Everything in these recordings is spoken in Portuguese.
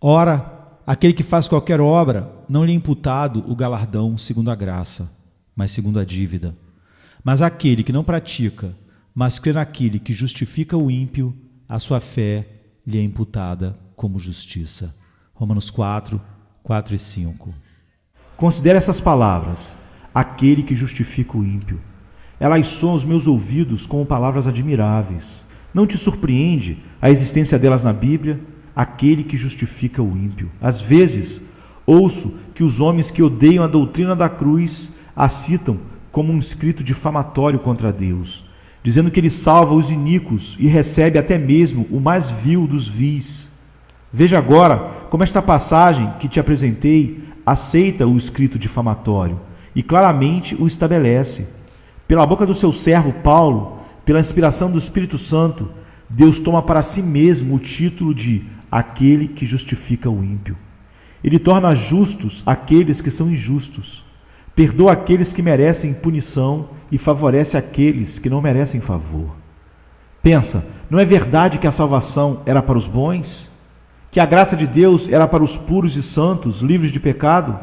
Ora, aquele que faz qualquer obra, não lhe é imputado o galardão segundo a graça, mas segundo a dívida. Mas aquele que não pratica, mas crê naquele que justifica o ímpio, a sua fé lhe é imputada como justiça. Romanos 4, 4 e 5. Considere essas palavras: aquele que justifica o ímpio. Elas soam aos meus ouvidos como palavras admiráveis. Não te surpreende a existência delas na Bíblia? Aquele que justifica o ímpio. Às vezes, ouço que os homens que odeiam a doutrina da cruz a citam como um escrito difamatório contra Deus, dizendo que ele salva os iníquos e recebe até mesmo o mais vil dos vis. Veja agora como esta passagem que te apresentei aceita o escrito difamatório e claramente o estabelece. Pela boca do seu servo Paulo, pela inspiração do Espírito Santo, Deus toma para si mesmo o título de aquele que justifica o ímpio. Ele torna justos aqueles que são injustos, perdoa aqueles que merecem punição e favorece aqueles que não merecem favor. Pensa, não é verdade que a salvação era para os bons? Que a graça de Deus era para os puros e santos, livres de pecado?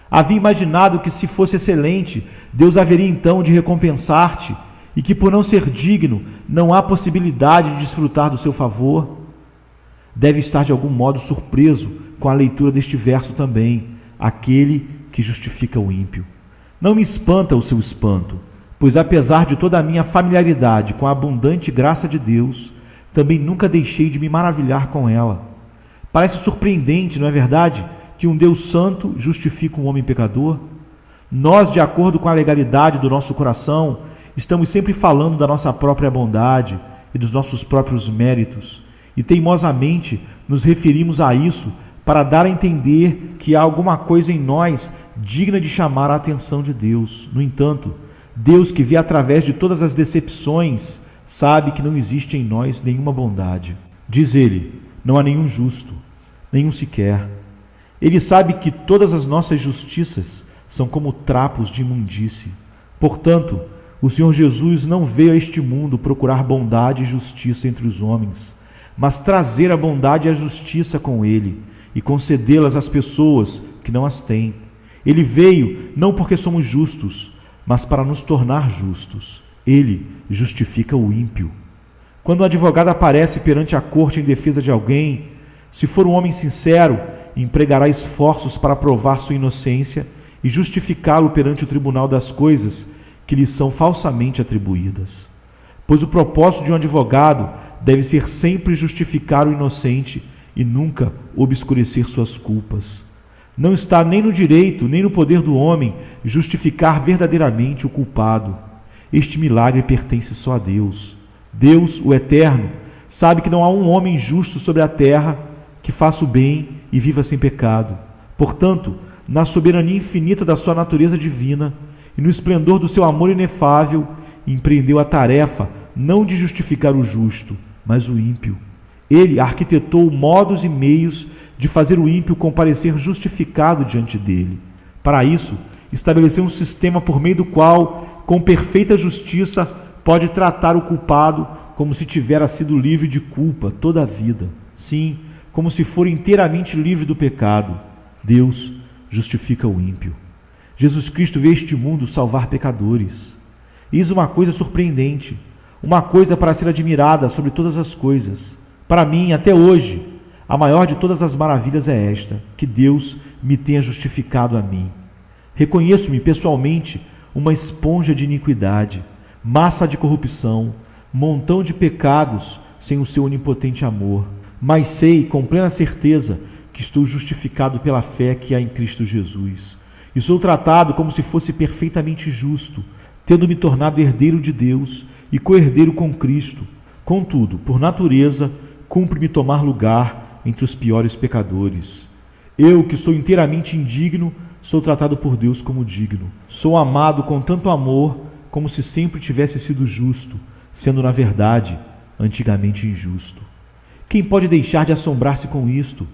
Havia imaginado que, se fosse excelente, Deus haveria então de recompensar-te e que, por não ser digno, não há possibilidade de desfrutar do seu favor? Deve estar de algum modo surpreso com a leitura deste verso também, aquele que justifica o ímpio. Não me espanta o seu espanto, pois apesar de toda a minha familiaridade com a abundante graça de Deus, também nunca deixei de me maravilhar com ela. Parece surpreendente, não é verdade, que um Deus santo justifica um homem pecador? Nós, de acordo com a legalidade do nosso coração, estamos sempre falando da nossa própria bondade e dos nossos próprios méritos, e teimosamente nos referimos a isso para dar a entender que há alguma coisa em nós digna de chamar a atenção de Deus. No entanto, Deus, que vê através de todas as decepções, sabe que não existe em nós nenhuma bondade. Diz ele: não há nenhum justo, nenhum sequer. Ele sabe que todas as nossas justiças são como trapos de imundície. Portanto, o Senhor Jesus não veio a este mundo procurar bondade e justiça entre os homens, mas trazer a bondade e a justiça com ele e concedê-las às pessoas que não as têm. Ele veio não porque somos justos, mas para nos tornar justos. Ele justifica o ímpio. Quando um advogado aparece perante a corte em defesa de alguém, se for um homem sincero, empregará esforços para provar sua inocência e justificá-lo perante o tribunal das coisas que lhe são falsamente atribuídas. Pois o propósito de um advogado deve ser sempre justificar o inocente e nunca obscurecer suas culpas. Não está nem no direito, nem no poder do homem justificar verdadeiramente o culpado. Este milagre pertence só a Deus. Deus, o Eterno, sabe que não há um homem justo sobre a terra que faça o bem e viva sem pecado. Portanto, na soberania infinita da sua natureza divina e no esplendor do seu amor inefável, empreendeu a tarefa não de justificar o justo, mas o ímpio. Ele arquitetou modos e meios de fazer o ímpio comparecer justificado diante dele. Para isso, estabeleceu um sistema por meio do qual, com perfeita justiça, pode tratar o culpado como se tivera sido livre de culpa toda a vida. Sim, como se for inteiramente livre do pecado. Deus justifica o ímpio. Jesus Cristo veio a este mundo salvar pecadores. Eis uma coisa surpreendente, uma coisa para ser admirada sobre todas as coisas. Para mim, até hoje, a maior de todas as maravilhas é esta, que Deus me tenha justificado a mim. Reconheço-me pessoalmente uma esponja de iniquidade, massa de corrupção, montão de pecados sem o seu onipotente amor, mas sei com plena certeza que estou justificado pela fé que há em Cristo Jesus, e sou tratado como se fosse perfeitamente justo, tendo me tornado herdeiro de Deus e co-herdeiro com Cristo. Contudo, por natureza, cumpre-me tomar lugar entre os piores pecadores. Eu, que sou inteiramente indigno, sou tratado por Deus como digno. Sou amado com tanto amor, como se sempre tivesse sido justo, sendo, na verdade, antigamente injusto. Quem pode deixar de assombrar-se com isto?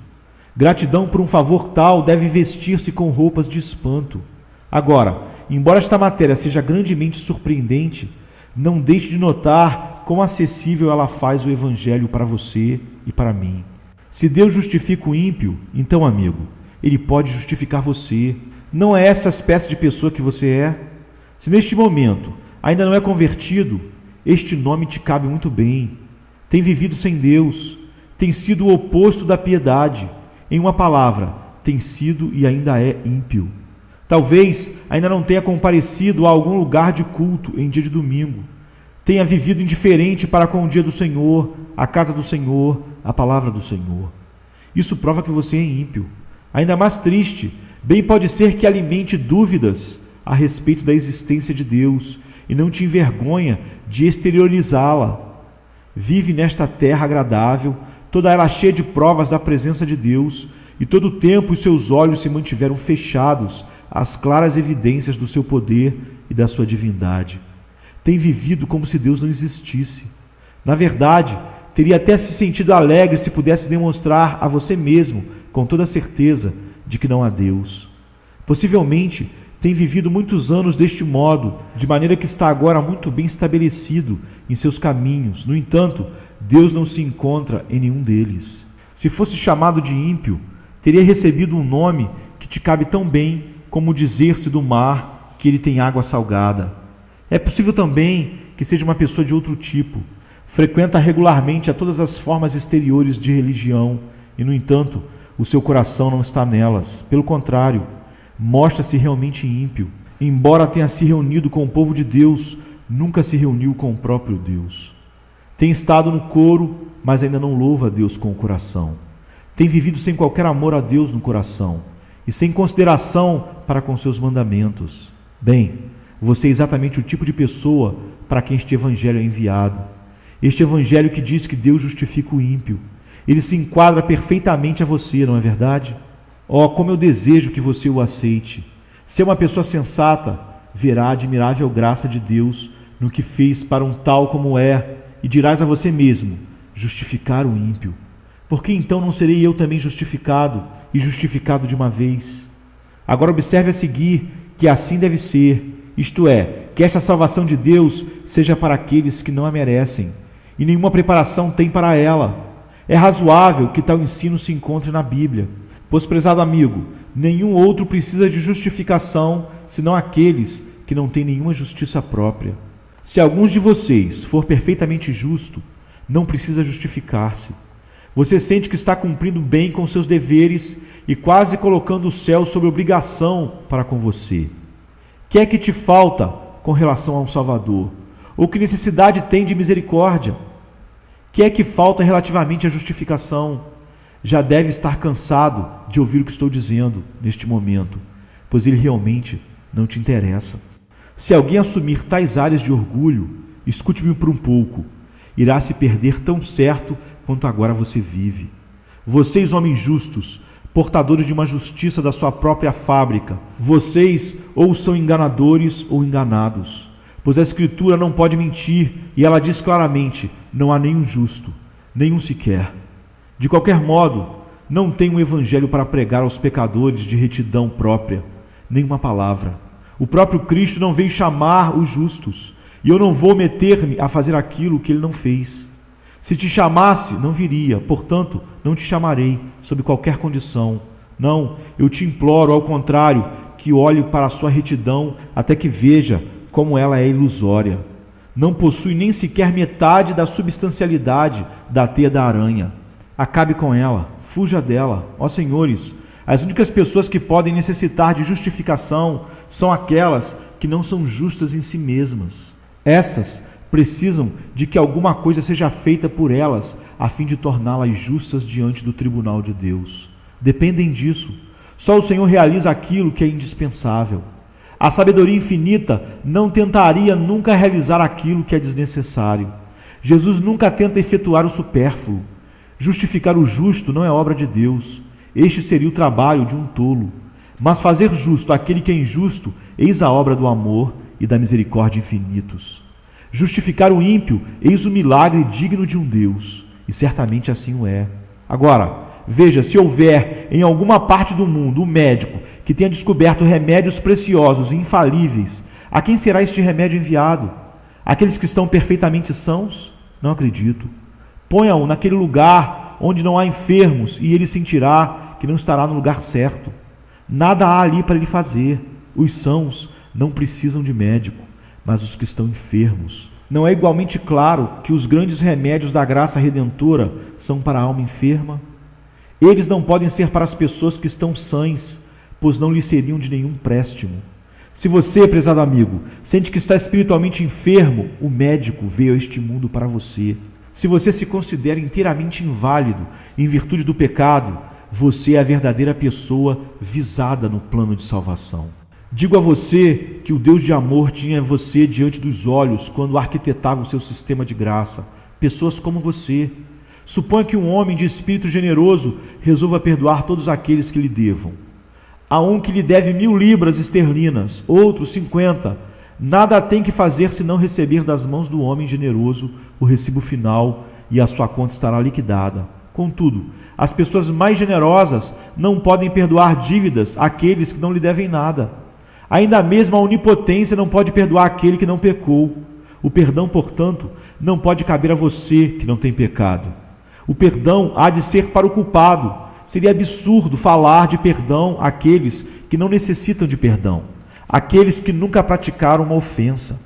Gratidão por um favor tal deve vestir-se com roupas de espanto. Agora, embora esta matéria seja grandemente surpreendente, não deixe de notar quão acessível ela faz o Evangelho para você e para mim. Se Deus justifica o ímpio, então, amigo, Ele pode justificar você. Não é essa espécie de pessoa que você é? Se neste momento ainda não é convertido, este nome te cabe muito bem. Tem vivido sem Deus, tem sido o oposto da piedade. Em uma palavra, tem sido e ainda é ímpio. Talvez ainda não tenha comparecido a algum lugar de culto em dia de domingo. Tenha vivido indiferente para com o dia do Senhor, a casa do Senhor, a palavra do Senhor. Isso prova que você é ímpio. Ainda mais triste, bem pode ser que alimente dúvidas a respeito da existência de Deus e não te envergonha de exteriorizá-la. Vive nesta terra agradável, toda ela cheia de provas da presença de Deus, e todo o tempo os seus olhos se mantiveram fechados às claras evidências do seu poder e da sua divindade. Tem vivido como se Deus não existisse. Na verdade, teria até se sentido alegre se pudesse demonstrar a você mesmo, com toda certeza, de que não há Deus. Possivelmente, tem vivido muitos anos deste modo, de maneira que está agora muito bem estabelecido em seus caminhos. No entanto, Deus não se encontra em nenhum deles. Se fosse chamado de ímpio, teria recebido um nome que te cabe tão bem como dizer-se do mar que ele tem água salgada. É possível também que seja uma pessoa de outro tipo, frequenta regularmente a todas as formas exteriores de religião e, no entanto, o seu coração não está nelas. Pelo contrário, mostra-se realmente ímpio. Embora tenha se reunido com o povo de Deus, nunca se reuniu com o próprio Deus. Tem estado no coro, mas ainda não louva a Deus com o coração. Tem vivido sem qualquer amor a Deus no coração e sem consideração para com seus mandamentos. Bem, você é exatamente o tipo de pessoa para quem este evangelho é enviado. Este evangelho que diz que Deus justifica o ímpio. Ele se enquadra perfeitamente a você, não é verdade? Oh, como eu desejo que você o aceite. Se é uma pessoa sensata, verá a admirável graça de Deus no que fez para um tal como é, e dirás a você mesmo: justificar o ímpio. Por que então não serei eu também justificado, e justificado de uma vez? Agora observe a seguir que assim deve ser, isto é, que esta salvação de Deus seja para aqueles que não a merecem, e nenhuma preparação tem para ela. É razoável que tal ensino se encontre na Bíblia, pois, prezado amigo, nenhum outro precisa de justificação, senão aqueles que não têm nenhuma justiça própria. Se alguns de vocês for perfeitamente justo, não precisa justificar-se. Você sente que está cumprindo bem com seus deveres e quase colocando o céu sob obrigação para com você. Que é que te falta com relação a um Salvador? Ou que necessidade tem de misericórdia? Que é que falta relativamente à justificação? Já deve estar cansado de ouvir o que estou dizendo neste momento, pois ele realmente não te interessa. Se alguém assumir tais áreas de orgulho, escute-me por um pouco, irá se perder tão certo quanto agora você vive. Vocês, homens justos, portadores de uma justiça da sua própria fábrica, vocês ou são enganadores ou enganados, pois a Escritura não pode mentir, e ela diz claramente: não há nenhum justo, nenhum sequer. De qualquer modo, não tenho um evangelho para pregar aos pecadores de retidão própria, nenhuma palavra. O próprio Cristo não veio chamar os justos, e eu não vou meter-me a fazer aquilo que ele não fez. Se te chamasse, não viria, portanto, não te chamarei sob qualquer condição. Não, eu te imploro, ao contrário, que olhe para a sua retidão até que veja como ela é ilusória. Não possui nem sequer metade da substancialidade da teia da aranha. Acabe com ela, fuja dela. Ó senhores, as únicas pessoas que podem necessitar de justificação são aquelas que não são justas em si mesmas. Estas precisam de que alguma coisa seja feita por elas a fim de torná-las justas diante do tribunal de Deus. Dependem disso. Só o Senhor realiza aquilo que é indispensável. A sabedoria infinita não tentaria nunca realizar aquilo que é desnecessário. Jesus nunca tenta efetuar o supérfluo. Justificar o justo não é obra de Deus. Este seria o trabalho de um tolo. Mas fazer justo aquele que é injusto, eis a obra do amor e da misericórdia infinitos. Justificar o ímpio, eis o milagre digno de um Deus, e certamente assim o é. Agora, veja, se houver em alguma parte do mundo um médico que tenha descoberto remédios preciosos e infalíveis, a quem será este remédio enviado? Aqueles que estão perfeitamente sãos? Não acredito. Ponha-o naquele lugar onde não há enfermos, e ele sentirá que não estará no lugar certo. Nada há ali para ele fazer. Os sãos não precisam de médico, mas os que estão enfermos. Não é igualmente claro que os grandes remédios da graça redentora são para a alma enferma? Eles não podem ser para as pessoas que estão sãs, pois não lhes seriam de nenhum préstimo. Se você, prezado amigo, sente que está espiritualmente enfermo, o médico veio a este mundo para você. Se você se considera inteiramente inválido em virtude do pecado, você é a verdadeira pessoa visada no plano de salvação. Digo a você que o Deus de amor tinha você diante dos olhos quando arquitetava o seu sistema de graça. Pessoas como você. Suponha que um homem de espírito generoso resolva perdoar todos aqueles que lhe devam. Há um que lhe deve 1.000 libras esterlinas, outro 50. Nada tem que fazer senão receber das mãos do homem generoso o recibo final e a sua conta estará liquidada. Contudo, as pessoas mais generosas não podem perdoar dívidas àqueles que não lhe devem nada. Ainda mesmo a onipotência não pode perdoar aquele que não pecou. O perdão, portanto, não pode caber a você que não tem pecado. O perdão há de ser para o culpado. Seria absurdo falar de perdão àqueles que não necessitam de perdão, àqueles que nunca praticaram uma ofensa.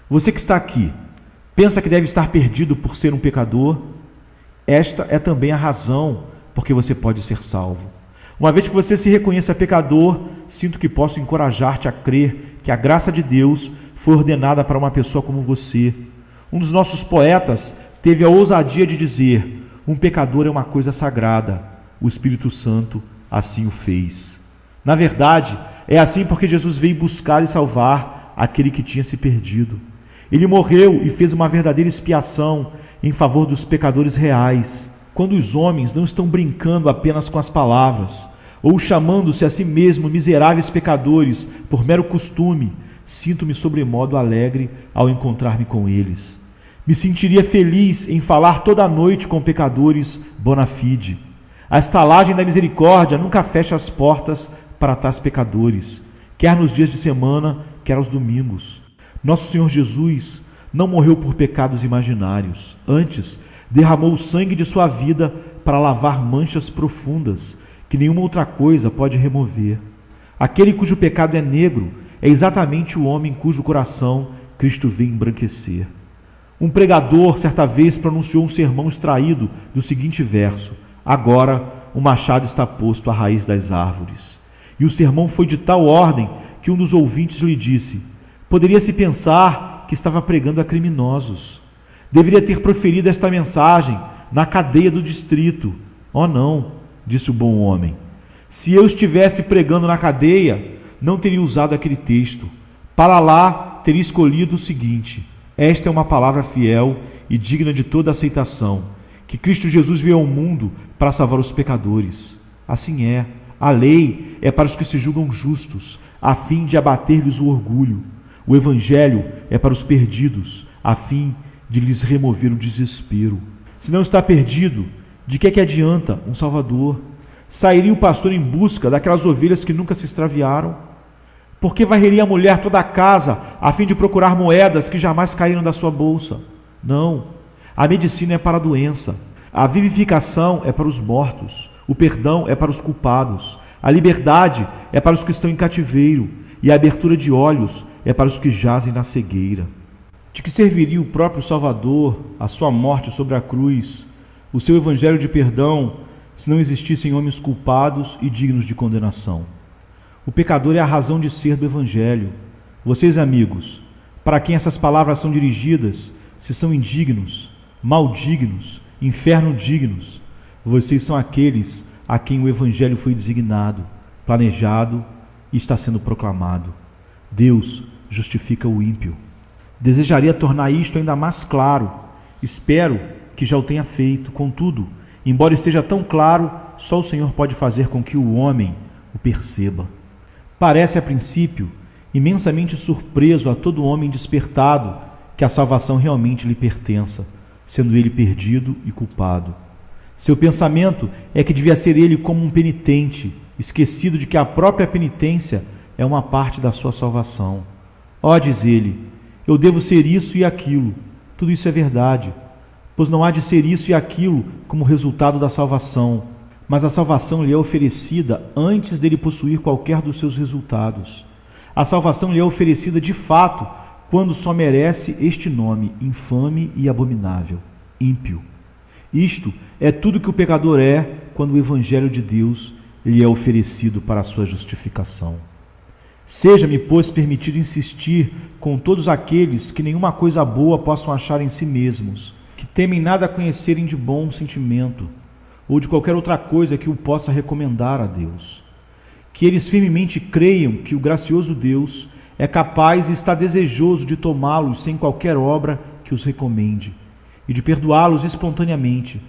Você que está aqui, pensa que deve estar perdido por ser um pecador? Esta é também a razão por que você pode ser salvo. Uma vez que você se reconheça pecador, sinto que posso encorajar-te a crer que a graça de Deus foi ordenada para uma pessoa como você. Um dos nossos poetas teve a ousadia de dizer: um pecador é uma coisa sagrada, o Espírito Santo assim o fez. Na verdade, é assim porque Jesus veio buscar e salvar aquele que tinha se perdido. Ele morreu e fez uma verdadeira expiação em favor dos pecadores reais. Quando os homens não estão brincando apenas com as palavras, ou chamando-se a si mesmos miseráveis pecadores por mero costume, sinto-me sobremodo alegre ao encontrar-me com eles. Me sentiria feliz em falar toda a noite com pecadores bona fide. A estalagem da misericórdia nunca fecha as portas para tais pecadores, quer nos dias de semana, quer aos domingos. Nosso Senhor Jesus não morreu por pecados imaginários, antes derramou o sangue de sua vida para lavar manchas profundas que nenhuma outra coisa pode remover. Aquele cujo pecado é negro é exatamente o homem cujo coração Cristo veio embranquecer. Um pregador certa vez pronunciou um sermão extraído do seguinte verso: agora o machado está posto à raiz das árvores. E o sermão foi de tal ordem que um dos ouvintes lhe disse: poderia-se pensar que estava pregando a criminosos. Deveria ter proferido esta mensagem na cadeia do distrito. Oh não, disse o bom homem. Se eu estivesse pregando na cadeia, não teria usado aquele texto. Para lá, teria escolhido o seguinte: esta é uma palavra fiel e digna de toda aceitação, que Cristo Jesus veio ao mundo para salvar os pecadores. Assim é, a lei é para os que se julgam justos, a fim de abater-lhes o orgulho. O evangelho é para os perdidos, a fim de lhes remover o desespero. Se não está perdido, de que adianta um Salvador? Sairia o pastor em busca daquelas ovelhas que nunca se extraviaram? Por que varreria a mulher toda a casa a fim de procurar moedas que jamais caíram da sua bolsa? Não, a medicina é para a doença, a vivificação é para os mortos, o perdão é para os culpados, a liberdade é para os que estão em cativeiro e a abertura de olhos é para os que jazem na cegueira. De que serviria o próprio Salvador, a sua morte sobre a cruz, o seu evangelho de perdão, se não existissem homens culpados e dignos de condenação? O pecador é a razão de ser do evangelho. Vocês, amigos, para quem essas palavras são dirigidas, se são indignos, maldignos, inferno dignos, vocês são aqueles a quem o evangelho foi designado, planejado e está sendo proclamado. Deus justifica o ímpio. Desejaria tornar isto ainda mais claro. Espero que já o tenha feito. Contudo, embora esteja tão claro, só o Senhor pode fazer com que o homem o perceba. Parece, a princípio, imensamente surpreso a todo homem despertado que a salvação realmente lhe pertença, sendo ele perdido e culpado. Seu pensamento é que devia ser ele como um penitente, esquecido de que a própria penitência é uma parte da sua salvação. Ó, diz ele, eu devo ser isso e aquilo. Tudo isso é verdade. pois não há de ser isso e aquilo como resultado da salvação, mas a salvação lhe é oferecida antes dele possuir qualquer dos seus resultados. A salvação lhe é oferecida de fato quando só merece este nome infame e abominável: ímpio. Isto é tudo que o pecador é quando o Evangelho de Deus lhe é oferecido para a sua justificação. Seja-me, pois, permitido insistir com todos aqueles que nenhuma coisa boa possam achar em si mesmos, que temem nada conhecerem de bom sentimento, ou de qualquer outra coisa que o possa recomendar a Deus. Que eles firmemente creiam que o gracioso Deus é capaz e está desejoso de tomá-los sem qualquer obra que os recomende, e de perdoá-los espontaneamente,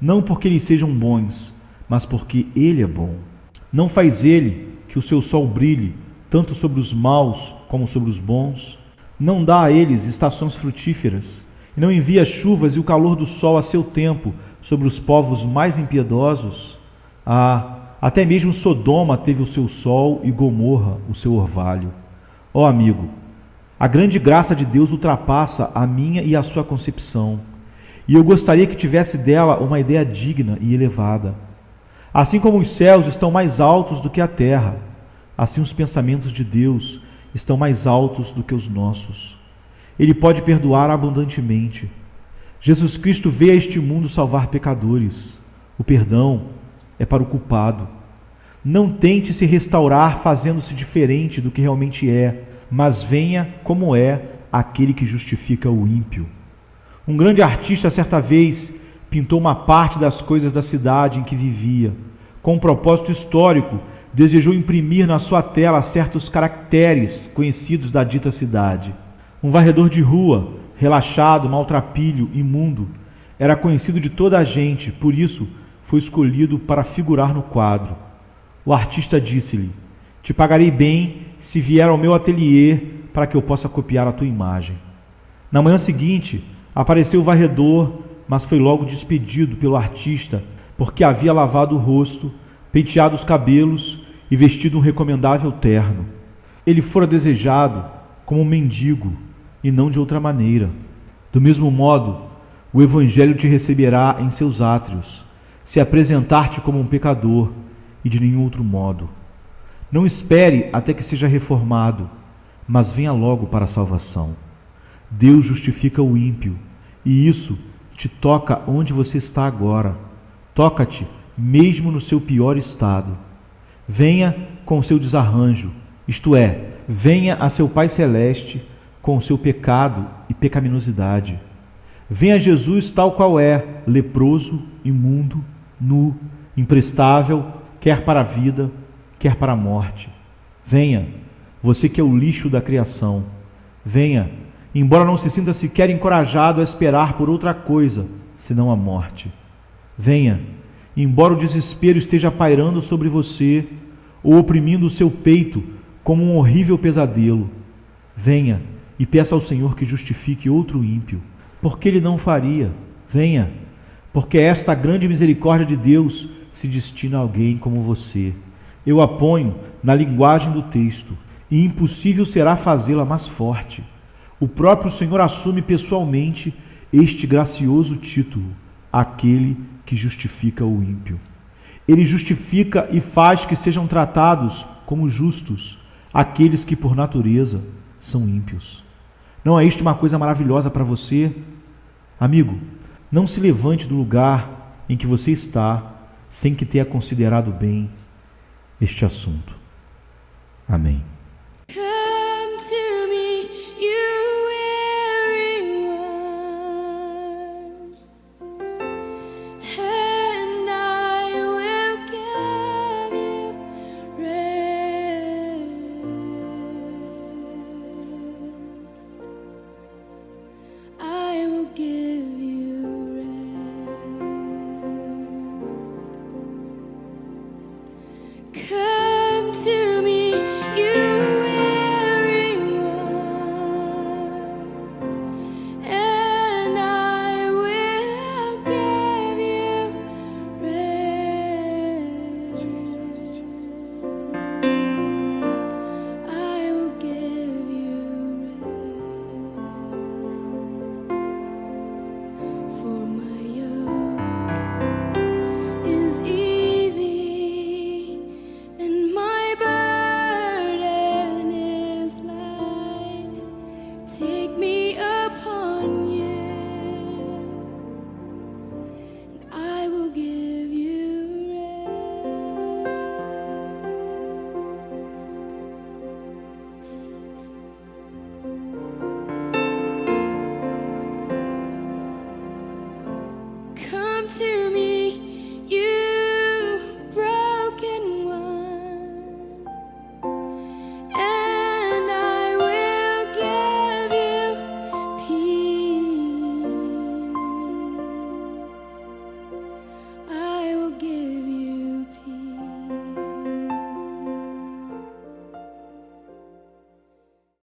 não porque eles sejam bons, mas porque Ele é bom. Não faz Ele que o seu sol brilhe, tanto sobre os maus como sobre os bons? Não dá a eles estações frutíferas, e não envia chuvas e o calor do sol a seu tempo sobre os povos mais impiedosos? Até mesmo Sodoma teve o seu sol e Gomorra o seu orvalho. Ó amigo, a grande graça de Deus ultrapassa a minha e a sua concepção, e eu gostaria que tivesse dela uma ideia digna e elevada. Assim como os céus estão mais altos do que a terra, assim os pensamentos de Deus estão mais altos do que os nossos. Ele pode perdoar abundantemente. Jesus Cristo veio a este mundo salvar pecadores. O perdão é para o culpado. Não tente se restaurar fazendo-se diferente do que realmente é, mas venha como é aquele que justifica o ímpio. Um grande artista, certa vez, pintou uma parte das coisas da cidade em que vivia. Com um propósito histórico, desejou imprimir na sua tela certos caracteres conhecidos da dita cidade. Um varredor de rua, relaxado, maltrapilho, imundo, era conhecido de toda a gente, por isso foi escolhido para figurar no quadro. O artista disse-lhe: "Te pagarei bem se vier ao meu ateliê para que eu possa copiar a tua imagem." Na manhã seguinte, apareceu o varredor, mas foi logo despedido pelo artista, porque havia lavado o rosto, penteado os cabelos e vestido um recomendável terno. Ele fora desejado como um mendigo e não de outra maneira. Do mesmo modo, o Evangelho te receberá em seus átrios, se apresentar-te como um pecador e de nenhum outro modo. Não espere até que seja reformado, mas venha logo para a salvação. Deus justifica o ímpio, e isso te toca onde você está agora. Toca-te mesmo no seu pior estado. Venha com o seu desarranjo, isto é, venha a seu Pai Celeste com o seu pecado e pecaminosidade. Venha a Jesus tal qual é, leproso, imundo, nu, imprestável, quer para a vida, quer para a morte. Venha, você que é o lixo da criação. Venha, embora não se sinta sequer encorajado a esperar por outra coisa, senão a morte. Venha, embora o desespero esteja pairando sobre você ou oprimindo o seu peito como um horrível pesadelo. Venha e peça ao Senhor que justifique outro ímpio. Por que Ele não faria? Venha, porque esta grande misericórdia de Deus se destina a alguém como você. Eu a ponho na linguagem do texto, e impossível será fazê-la mais forte. O próprio Senhor assume pessoalmente este gracioso título, aquele que justifica o ímpio. Ele justifica e faz que sejam tratados como justos aqueles que por natureza são ímpios. Não é isto uma coisa maravilhosa para você? Amigo, não se levante do lugar em que você está sem que tenha considerado bem este assunto. Amém. Come to me, you weary one, and I will give you rest. I will give you rest. Come